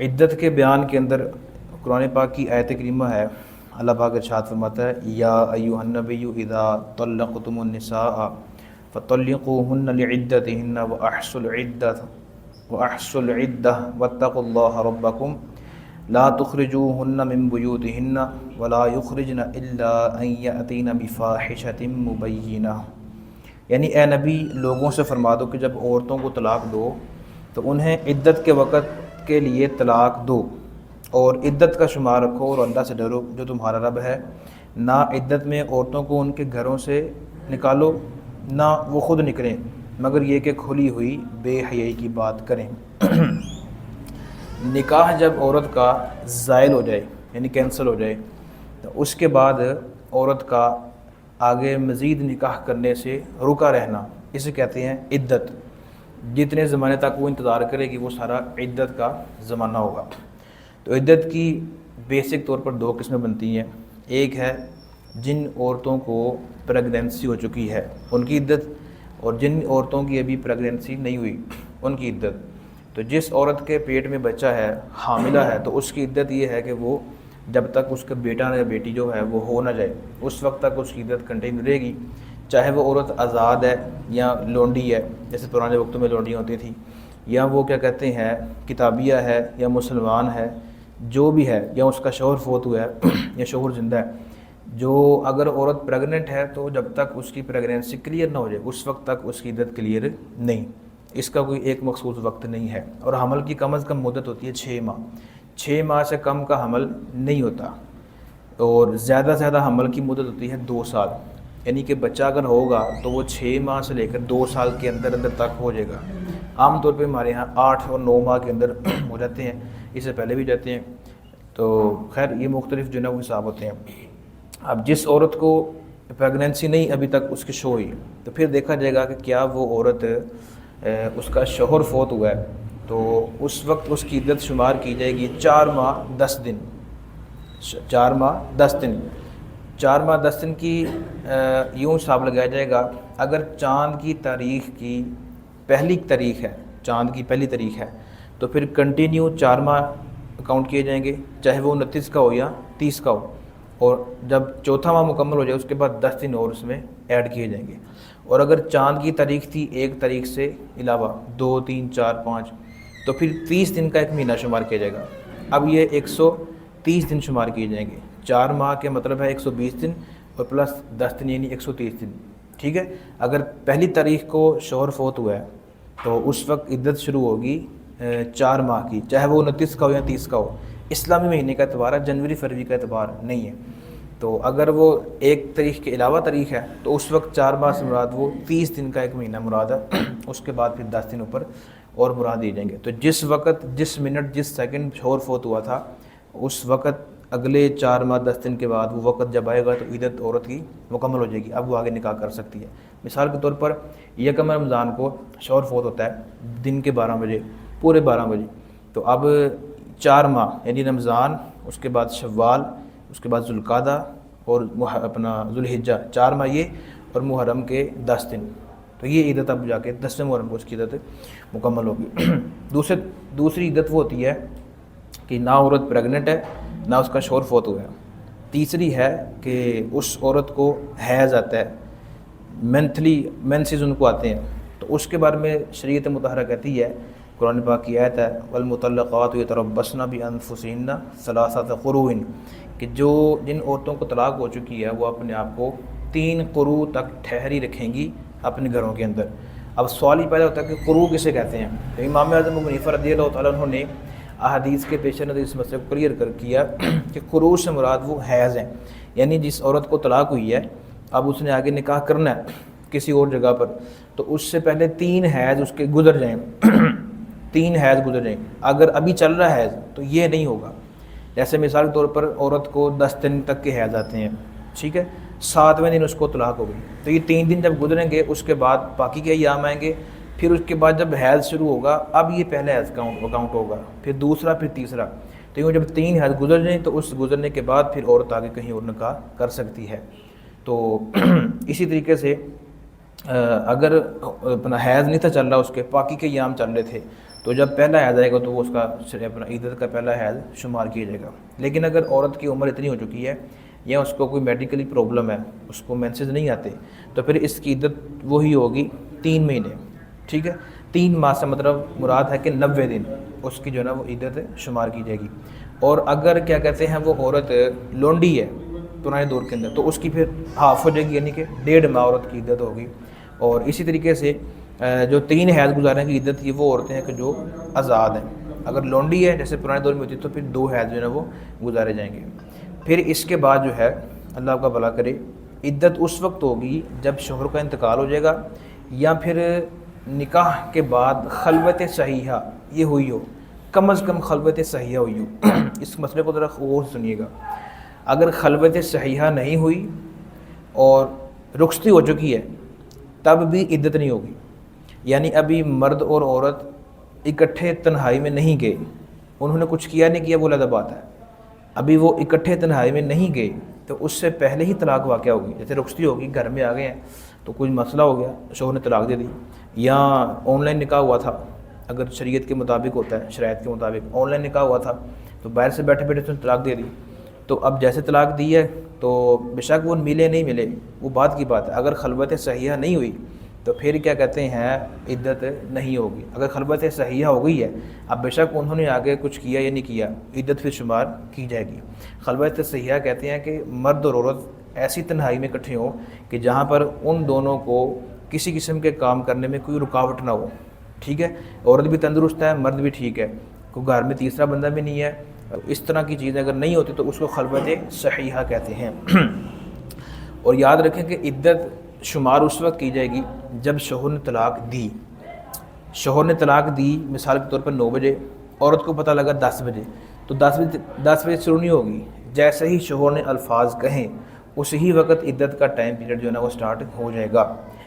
عدت کے بیان کے اندر قرآن پاک کی آیت کریمہ ہے، اللہ پاک ارشاد فرماتا ہے یا ایھا النبی اذا طلقتم النساء فطلقوهن لعدتهن واحصوا العدة واتقوا الله ربكم لا تخرجوهن من بيوتهن ولا يخرجن الا ان يأتين بفاحشة مبينة، یعنی اے نبی لوگوں سے فرما دو کہ جب عورتوں کو طلاق دو تو انہیں عدت کے وقت کے لیے طلاق دو اور عدت کا شمار رکھو اور اللہ سے ڈرو جو تمہارا رب ہے۔ نہ عدت میں عورتوں کو ان کے گھروں سے نکالو نہ وہ خود نکلیں مگر یہ کہ کھلی ہوئی بے حیائی کی بات کریں۔ نکاح جب عورت کا زائل ہو جائے یعنی کینسل ہو جائے تو اس کے بعد عورت کا آگے مزید نکاح کرنے سے رکا رہنا اسے کہتے ہیں عدت۔ جتنے زمانے تک وہ انتظار کرے گی وہ سارا عدت کا زمانہ ہوگا۔ تو عدت کی بیسک طور پر دو قسمیں بنتی ہیں، ایک ہے جن عورتوں کو پریگننسی ہو چکی ہے ان کی عدت، اور جن عورتوں کی ابھی پریگننسی نہیں ہوئی ان کی عدت۔ تو جس عورت کے پیٹ میں بچہ ہے، حاملہ ہے، تو اس کی عدت یہ ہے کہ وہ جب تک اس کا بیٹا یا بیٹی جو ہے وہ ہو نہ جائے اس وقت تک اس کی عدت کنٹینیو رہے گی، چاہے وہ عورت آزاد ہے یا لونڈی ہے جیسے پرانے وقتوں میں لونڈیاں ہوتی تھیں، یا وہ کیا کہتے ہیں کتابیہ ہے یا مسلمان ہے، جو بھی ہے، یا اس کا شوہر فوت ہوا ہے یا شوہر زندہ ہے۔ جو اگر عورت پریگننٹ ہے تو جب تک اس کی پریگننسی کلیئر نہ ہو جائے اس وقت تک اس کی عدت کلیئر نہیں، اس کا کوئی ایک مخصوص وقت نہیں ہے۔ اور حمل کی کم از کم مدت ہوتی ہے 6 ماہ، 6 ماہ سے کم کا حمل نہیں ہوتا، اور زیادہ سے زیادہ حمل کی مدت ہوتی ہے 2 سال، یعنی کہ بچہ اگر ہوگا تو وہ 6 ماہ سے لے کر 2 سال کے اندر تک ہو جائے گا۔ عام طور پہ ہمارے ہاں 8 اور 9 ماہ کے اندر ہو جاتے ہیں، اس سے پہلے بھی جاتے ہیں، تو خیر یہ مختلف جو ہے وہ حساب ہوتے ہیں۔ اب جس عورت کو پریگننسی نہیں ابھی تک اس کی شو ہوئی تو پھر دیکھا جائے گا کہ کیا وہ عورت اس کا شوہر فوت ہوا ہے تو اس وقت اس کی عدت شمار کی جائے گی 4 ماہ 10 دن، 4 ماہ 10 دن، 4 ماہ 10 دن کی یوں حساب لگایا جائے گا۔ اگر چاند کی تاریخ کی پہلی تاریخ ہے، چاند کی پہلی تاریخ ہے تو پھر کنٹینیو 4 ماہ کاؤنٹ کیے جائیں گے، چاہے وہ 29 کا ہو یا 30 کا ہو، اور جب چوتھا ماہ مکمل ہو جائے اس کے بعد 10 دن اور اس میں ایڈ کیے جائیں گے۔ اور اگر چاند کی تاریخ تھی 1 تاریخ سے علاوہ 2 3 4 5 تو پھر 30 دن کا ایک مہینہ شمار کیا جائے گا۔ اب یہ 130 دن شمار کیے جائیں گے، 4 ماہ کے مطلب ہے 120 دن اور پلس 10 دن یعنی 130 دن، ٹھیک ہے۔ اگر پہلی تاریخ کو شوہر فوت ہوا ہے تو اس وقت عدت شروع ہوگی 4 ماہ کی، چاہے وہ 29 کا ہو یا 30 کا ہو، اسلامی مہینے کا اعتبار ہے، جنوری فروری کا اعتبار نہیں ہے۔ تو اگر وہ 1 تاریخ کے علاوہ تاریخ ہے تو اس وقت 4 ماہ سے مراد وہ 30 دن کا ایک مہینہ مراد ہے، اس کے بعد پھر 10 دن اوپر اور مراد دیے جائیں گے۔ تو جس وقت، جس منٹ، جس سیکنڈ شوہر فوت ہوا تھا اس وقت اگلے 4 ماہ 10 دن کے بعد وہ وقت جب آئے گا تو عدت عورت کی مکمل ہو جائے گی، اب وہ آگے نکاح کر سکتی ہے۔ مثال کے طور پر یکم رمضان کو شوہر فوت ہوتا ہے دن کے 12 بجے، پورے 12 بجے، تو اب 4 ماہ یعنی رمضان، اس کے بعد شوال، اس کے بعد ذوالقعدہ اور اپنا ذوالحجہ، 4 ماہ یہ، اور محرم کے 10 دن، تو یہ عدت اب جا کے 10ویں محرم کو اس کی عدت مکمل ہوگی۔ دوسری عدت وہ ہوتی ہے کہ نہ عورت پریگننٹ ہے نہ اس کا شوہر فوت ہوا ہے۔ تیسری ہے کہ اس عورت کو حیض آتا ہے، مینسز ان کو آتے ہیں، تو اس کے بارے میں شریعت مطہرہ کہتی ہے، قرآن پاک کی آیت ہے والمطلقات یتربصن بانفسہن ثلاثۃ قروء، کہ جن عورتوں کو طلاق ہو چکی ہے وہ اپنے آپ کو 3 قروء تک ٹھہری رکھیں گی اپنے گھروں کے اندر۔ اب سوال ہی پیدا ہوتا ہے کہ قروء کسے کہتے ہیں؟ تو امام اعظم ابو حنیفہ رضی اللہ تعالیٰ عنہ نے احادیث کے پیش نظر اس مسئلے کو کلیئر کر کیا کہ قروء سے مراد وہ حیض ہیں، یعنی جس عورت کو طلاق ہوئی ہے اب اس نے آگے نکاح کرنا ہے کسی اور جگہ پر، تو اس سے پہلے 3 حیض اس کے گزر جائیں، 3 حیض گزر جائیں۔ اگر ابھی چل رہا ہے حیض تو یہ نہیں ہوگا، جیسے مثال کے طور پر عورت کو 10 دن تک کے حیض آتے ہیں، ٹھیک ہے، 7ویں دن اس کو طلاق ہو گئی تو یہ 3 دن جب گزریں گے اس کے بعد باقی کے ایام آئیں گے، پھر اس کے بعد جب حیض شروع ہوگا اب یہ پہلا حیض کاؤنٹ ہوگا، پھر دوسرا، پھر تیسرا، تو یہ جب 3 حیض گزر جائیں تو اس گزرنے کے بعد پھر عورت آگے کہیں اور نکاح کر سکتی ہے۔ تو اسی طریقے سے اگر اپنا حیض نہیں تھا چل رہا، اس کے باقی کے ایام چل رہے تھے تو جب پہلا حیض آئے گا تو وہ اس کا اپنا عدت کا پہلا حیض شمار کیا جائے گا۔ لیکن اگر عورت کی عمر اتنی ہو چکی ہے یا اس کو کوئی میڈیکلی پرابلم ہے، اس کو مینسز نہیں آتے، تو پھر اس کی عدت وہی ہوگی 3 مہینے، ٹھیک ہے۔ 3 ماہ سے مطلب مراد ہے کہ 90 دن اس کی جو ہے نا وہ عدت شمار کی جائے گی۔ اور اگر کیا کہتے ہیں وہ عورت لونڈی ہے پرانے دور کے اندر، تو اس کی پھر ہاف ہو جائے گی، یعنی کہ 1.5 ماہ عورت کی عدت ہوگی۔ اور اسی طریقے سے جو 3 حیض گزارنے کی عدت تھی وہ عورتیں ہیں کہ جو آزاد ہیں، اگر لونڈی ہے جیسے پرانے دور میں ہوتی تو پھر 2 حیض جو ہے نا وہ گزارے جائیں گے۔ پھر اس کے بعد جو ہے اللہ کا بھلا کرے، عدت اس وقت ہوگی جب شوہر کا انتقال ہو جائے گا یا پھر نکاح کے بعد خلوت صحیحہ یہ ہوئی ہو، کم از کم خلوت صحیحہ ہوئی ہو۔ اس مسئلے کو ذرا غور سے سنیے گا۔ اگر خلوت صحیحہ نہیں ہوئی اور رخصتی ہو چکی ہے تب بھی عدت نہیں ہوگی، یعنی ابھی مرد اور عورت اکٹھے تنہائی میں نہیں گئے، انہوں نے کچھ کیا نہیں کیا وہ علیحدہ بات ہے، ابھی وہ اکٹھے تنہائی میں نہیں گئے تو اس سے پہلے ہی طلاق واقع ہوگی۔ جیسے رخصتی ہوگی، گھر میں آ گئے ہیں تو کوئی مسئلہ ہو گیا، شوہر نے طلاق دے دی، یا آن لائن نکاح ہوا تھا، اگر شریعت کے مطابق ہوتا ہے، شرائط کے مطابق آن لائن نکاح ہوا تھا تو باہر سے بیٹھے بیٹھے اس نے طلاق دے دی، تو اب جیسے طلاق دی ہے تو بے شک وہ ملے نہیں ملے وہ بات کی بات ہے، اگر خلوت صحیحہ نہیں ہوئی تو پھر کیا کہتے ہیں عدت نہیں ہوگی۔ اگر خلوت صحیحہ ہو گئی ہے، اب بے شک انہوں نے آگے کچھ کیا یا نہیں کیا، عدت پھر شمار کی جائے گی۔ خلوت صحیحہ کہتے ہیں کہ مرد اور عورت ایسی تنہائی میں اکٹھے ہوں کہ جہاں پر ان دونوں کو کسی قسم کے کام کرنے میں کوئی رکاوٹ نہ ہو، ٹھیک ہے، عورت بھی تندرست ہے، مرد بھی ٹھیک ہے، کوئی گھر میں تیسرا بندہ بھی نہیں ہے، اس طرح کی چیزیں اگر نہیں ہوتی تو اس کو خلوت صحیحہ کہتے ہیں۔ اور یاد رکھیں کہ عدت شمار اس وقت کی جائے گی جب شوہر نے طلاق دی۔ شوہر نے طلاق دی مثال کے طور پر 9 بجے، عورت کو پتہ لگا 10 بجے، تو 10 بجے شروع نہیں ہوگی، جیسے ہی شوہر نے الفاظ کہیں اسی ہی وقت عدت کا ٹائم پیریڈ جو ہے نا وہ سٹارٹ ہو جائے گا۔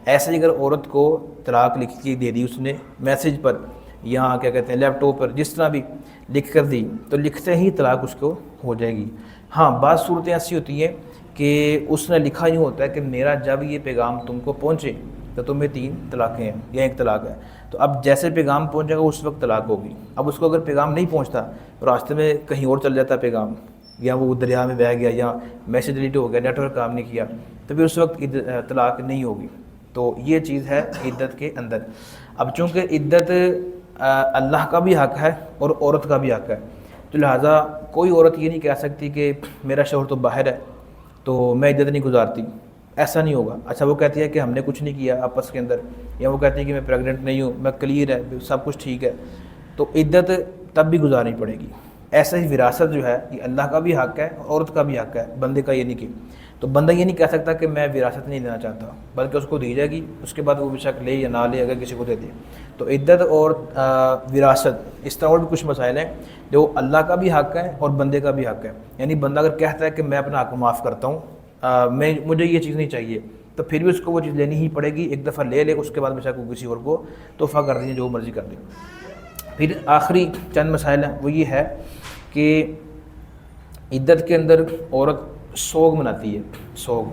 ایسے ہی اگر عورت کو طلاق لکھ کے دے دی اس نے میسیج پر یا کیا کہتے ہیں لیپ ٹاپ پر، جس طرح بھی لکھ کر دی، تو لکھتے ہی طلاق اس کو ہو جائے گی۔ ہاں بعض صورتیں ایسی ہوتی ہیں کہ اس نے لکھا یوں ہوتا ہے کہ میرا جب یہ پیغام تم کو پہنچے تو تمہیں 3 طلاقیں ہیں یا 1 طلاق ہے، تو اب جیسے پیغام پہنچے گا اس وقت طلاق ہوگی۔ اب اس کو اگر پیغام نہیں پہنچتا، راستے میں کہیں اور چل جاتا پیغام، یا وہ دریا میں بہہ گیا یا میسیج ڈیلیٹ ہو گیا، نیٹ ورک کام نہیں کیا، تو پھر اس وقت طلاق نہیں ہوگی۔ تو یہ چیز ہے عدت کے اندر۔ اب چونکہ عدت اللہ کا بھی حق ہے اور عورت کا بھی حق ہے، تو لہٰذا کوئی عورت یہ نہیں کہہ سکتی کہ میرا شوہر تو باہر ہے تو میں عدت نہیں گزارتی، ایسا نہیں ہوگا۔ اچھا وہ کہتی ہے کہ ہم نے کچھ نہیں کیا آپس کے اندر، یا وہ کہتی ہے کہ میں پریگننٹ نہیں ہوں، میں کلیئر ہے، سب کچھ ٹھیک ہے، تو عدت تب بھی گزارنی پڑے گی۔ ایسا ہی وراثت جو ہے یہ اللہ کا بھی حق ہے، عورت کا بھی حق ہے، بندے کا یہ نہیں کہ، تو بندہ یہ نہیں کہہ سکتا کہ میں وراثت نہیں دینا چاہتا، بلکہ اس کو دی جائے گی، اس کے بعد وہ بے شک لے یا نہ لے، اگر کسی کو دے دے۔ تو عدت اور وراثت اس طرح اور بھی کچھ مسائل ہیں جو اللہ کا بھی حق ہے اور بندے کا بھی حق ہے۔ یعنی بندہ اگر کہتا ہے کہ میں اپنا حق معاف کرتا ہوں، مجھے یہ چیز نہیں چاہیے، تو پھر بھی اس کو وہ چیز لینی ہی پڑے گی، ایک دفعہ لے لے، اس کے بعد بے شک وہ کسی اور کو تحفہ کر دیں، جو مرضی کر دیں۔ پھر آخری چند مسائل ہیں، وہ یہ ہے کہ عدت کے اندر عورت سوگ مناتی ہے۔ سوگ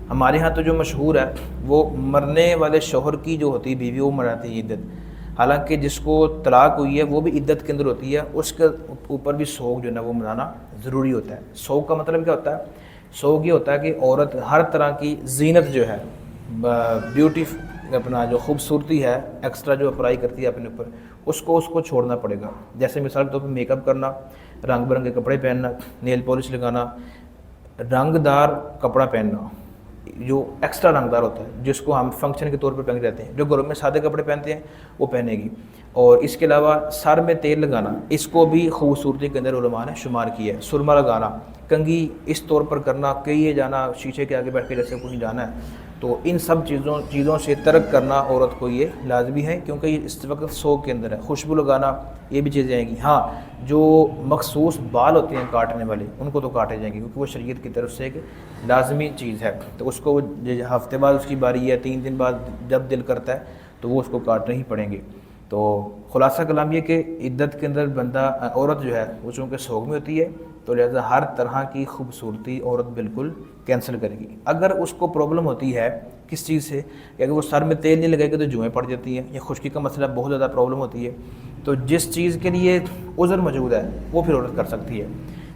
ہمارے ہاں تو جو مشہور ہے وہ مرنے والے شوہر کی جو ہوتی ہے بیوی، وہ مناتی ہے عدت، حالانکہ جس کو طلاق ہوئی ہے وہ بھی عدت کے اندر ہوتی ہے، اس کے اوپر بھی سوگ جو ہے نا وہ منانا ضروری ہوتا ہے۔ سوگ کا مطلب کیا ہوتا ہے؟ سوگ یہ ہوتا ہے کہ عورت ہر طرح کی زینت جو ہے، بیوٹی، اپنا جو خوبصورتی ہے، ایکسٹرا جو اپلائی کرتی ہے اپنے اوپر، اس کو چھوڑنا پڑے گا۔ جیسے مثال کے طور پر میک اپ کرنا، رنگ برنگے کپڑے پہننا، نیل پالش لگانا، رنگ دار کپڑا پہننا جو ایکسٹرا رنگ دار ہوتا ہے، جس کو ہم فنکشن کے طور پر پہن رہتے ہیں۔ جو گھروں میں سادے کپڑے پہنتے ہیں وہ پہنے گی۔ اور اس کے علاوہ سر میں تیل لگانا، اس کو بھی خوبصورتی کے اندر علماء نے شمار کیا ہے۔ سرما لگانا، کنگھی اس طور پر کرنا کہ یہ جانا شیشے کے آگے بیٹھ کے جیسے کہیں جانا ہے، تو ان سب چیزوں سے ترک کرنا عورت کو یہ لازمی ہے، کیونکہ یہ اس وقت سوگ کے اندر ہے۔ خوشبو لگانا، یہ بھی چیزیں آئیں گی۔ ہاں جو مخصوص بال ہوتے ہیں کاٹنے والے، ان کو تو کاٹے جائیں گے، کیونکہ وہ شریعت کی طرف سے ایک لازمی چیز ہے، تو اس کو ہفتے بعد اس کی باری ہے، 3 دن بعد جب دل کرتا ہے تو وہ اس کو کاٹنے ہی پڑیں گے۔ تو خلاصہ کلام یہ کہ عدت کے اندر عورت جو ہے وہ چونکہ سوگ میں ہوتی ہے، تو لہٰذا ہر طرح کی خوبصورتی عورت بالکل کینسل کرے گی۔ اگر اس کو پرابلم ہوتی ہے کس چیز سے کہ اگر وہ سر میں تیل نہیں لگائے گی تو جوئیں پڑ جاتی ہیں، یا خشکی کا مسئلہ بہت زیادہ پرابلم ہوتی ہے، تو جس چیز کے لیے عذر موجود ہے وہ پھر عورت کر سکتی ہے.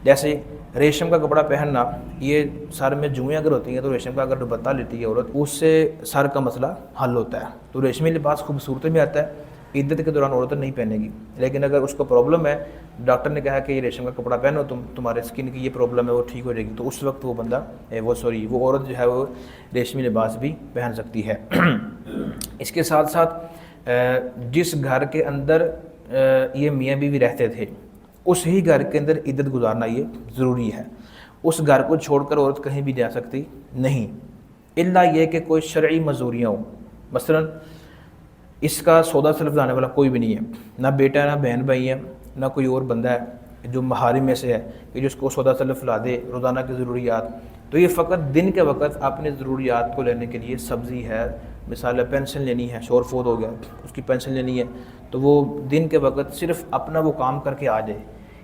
جیسے ریشم کا کپڑا پہننا، یہ سر میں جوئیں اگر ہوتی ہیں تو ریشم کا اگر دوپٹہ لیتی ہے عورت، اس سے سر کا مسئلہ حل ہوتا ہے. تو ریشمی لباس خوبصورتی میں آتا ہے، عدت کے دوران عورت نہیں پہنے گی. لیکن اگر اس کو پرابلم ہے، ڈاکٹر نے کہا کہ یہ ریشم کا کپڑا پہنو، تمہارے اسکن کی یہ پرابلم ہے وہ ٹھیک ہو جائے گی، تو اس وقت وہ بندہ وہ عورت جو ہے وہ ریشمی لباس بھی پہن سکتی ہے. اس کے ساتھ ساتھ جس گھر کے اندر یہ میاں بیوی رہتے تھے، اس ہی گھر کے اندر عدت گزارنا یہ ضروری ہے. اس گھر کو چھوڑ کر عورت کہیں بھی جا سکتی نہیں، الا یہ کہ کوئی شرعی معذوریاں ہوں. مثلا اس کا سودا سلف لانے والا کوئی بھی نہیں ہے، نہ بیٹا ہے، نہ بہن بھائی ہے، نہ کوئی اور بندہ ہے جو محارم میں سے ہے کہ جو اس کو سودا سلف لا دے روزانہ کی ضروریات. تو یہ فقط دن کے وقت اپنے ضروریات کو لینے کے لیے سبزی ہے، مثال پینشن لینی ہے، شور فوت ہو گیا اس کی پینشن لینی ہے، تو وہ دن کے وقت صرف اپنا وہ کام کر کے آ جائے.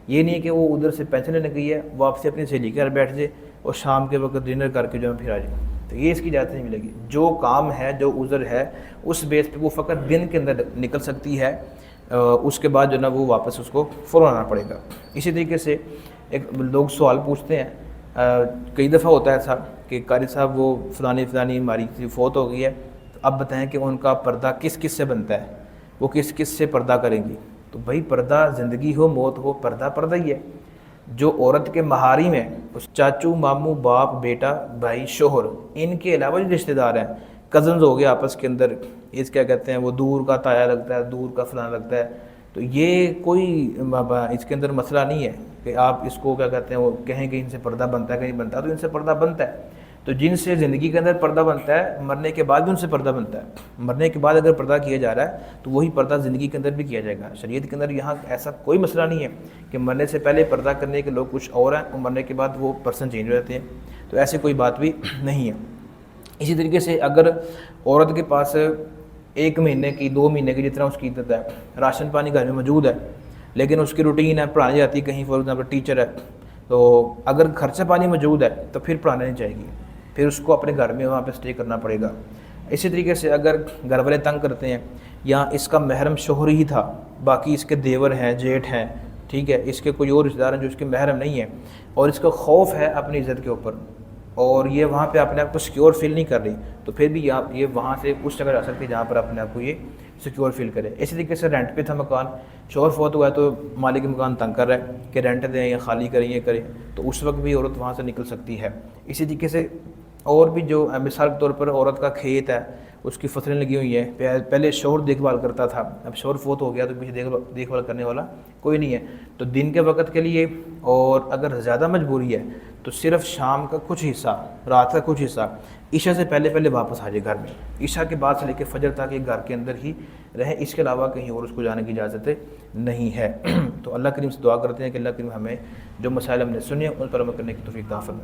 یہ نہیں ہے کہ وہ ادھر سے پینشن لینے گئی ہے، واپسی اپنی سہیلی کے گھر بیٹھ جائے اور شام کے وقت ڈنر کر کے جو ہے پھر آ جائے. تو یہ اس کی اجازت نہیں ملے گی. جو کام ہے، جو عذر ہے، اس بیس پہ وہ فقط دن کے اندر نکل سکتی ہے، اس کے بعد جو نا وہ واپس اس کو فوراً آنا پڑے گا. اسی طریقے سے ایک لوگ سوال پوچھتے ہیں، کئی دفعہ ہوتا ہے ایسا کہ قاری صاحب وہ فلانی ہماری فوت ہو گئی ہے، تو اب بتائیں کہ ان کا پردہ کس کس سے بنتا ہے، وہ کس کس سے پردہ کریں گی. تو بھائی پردہ زندگی ہو موت ہو، پردہ ہی ہے. جو عورت کے محارم ہیں، اس چاچو، ماموں، باپ، بیٹا، بھائی، شوہر، ان کے علاوہ جو رشتہ دار ہیں، کزنز ہو گئے آپس کے اندر، اس کیا کہتے ہیں وہ دور کا تایا لگتا ہے، دور کا فلانا لگتا ہے. تو یہ کوئی اس کے اندر مسئلہ نہیں ہے کہ آپ اس کو کیا کہتے ہیں وہ کہیں کہ ان سے پردہ بنتا ہے، کہیں بنتا ہے، تو ان سے پردہ بنتا ہے. تو جن سے زندگی کے اندر پردہ بنتا ہے، مرنے کے بعد بھی ان سے پردہ بنتا ہے. مرنے کے بعد اگر پردہ کیا جا رہا ہے تو وہی پردہ زندگی کے اندر بھی کیا جائے گا. شریعت کے اندر یہاں ایسا کوئی مسئلہ نہیں ہے کہ مرنے سے پہلے پردہ کرنے کے لوگ کچھ اور ہیں اور مرنے کے بعد وہ پرسن چینج ہو جاتے ہیں. تو ایسی کوئی بات بھی نہیں ہے. اسی طریقے سے اگر عورت کے پاس 1 مہینے کی 2 مہینے کی جتنا اس کی عدت ہے، راشن پانی گھر میں موجود ہے، لیکن اس کی روٹین ہے، پڑھانے جاتی ہے کہیں، فار ایگزامپل ٹیچر ہے، تو اگر خرچہ پانی موجود ہے تو پھر پڑھانے نہیں چاہیے گی، پھر اس کو اپنے گھر میں وہاں پہ اسٹے کرنا پڑے گا. اسی طریقے سے اگر گھر والے تنگ کرتے ہیں یا اس کا محرم شوہر ہی تھا، باقی اس کے دیور ہیں، جیٹھ ہیں، ٹھیک ہے، اس کے کوئی اور رشتہ دار ہیں جو اس کے محرم نہیں ہیں، اور اس کا خوف ہے اپنی عزت کے اوپر، اور یہ وہاں پہ اپنے آپ کو سیکیور فیل نہیں کر رہی، تو پھر بھی یہ وہاں سے اس جگہ جا سکتی ہے جہاں پر اپنے آپ کو یہ سیکیور فیل کرے. اسی طریقے سے رینٹ پہ تھا مکان، شوہر فوت ہوا ہے تو مالک مکان تنگ کر رہا ہے کہ رینٹ دیں یا خالی کریں، یہ کریں، تو اس وقت بھی عورت وہاں سے نکل سکتی ہے. اسی طریقے سے اور بھی جو مثال کے طور پر عورت کا کھیت ہے، اس کی فصلیں لگی ہوئی ہیں، پہلے شوہر دیکھ بھال کرتا تھا، اب شوہر فوت ہو گیا تو پیچھے دیکھ بھال کرنے والا کوئی نہیں ہے، تو دن کے وقت کے لیے، اور اگر زیادہ مجبوری ہے تو صرف شام کا کچھ حصہ، رات کا کچھ حصہ عشاء سے پہلے واپس آ جائے گھر میں، عشاء کے بعد سے لے کے فجر تک یہ گھر کے اندر ہی رہے، اس کے علاوہ کہیں اور اس کو جانے کی اجازت نہیں ہے. تو اللہ کریم سے دعا کرتے ہیں کہ اللہ کریم ہمیں جو مسائل ہم نے سنے ان پر عمل کرنے کی توفیق عطا فرمائے.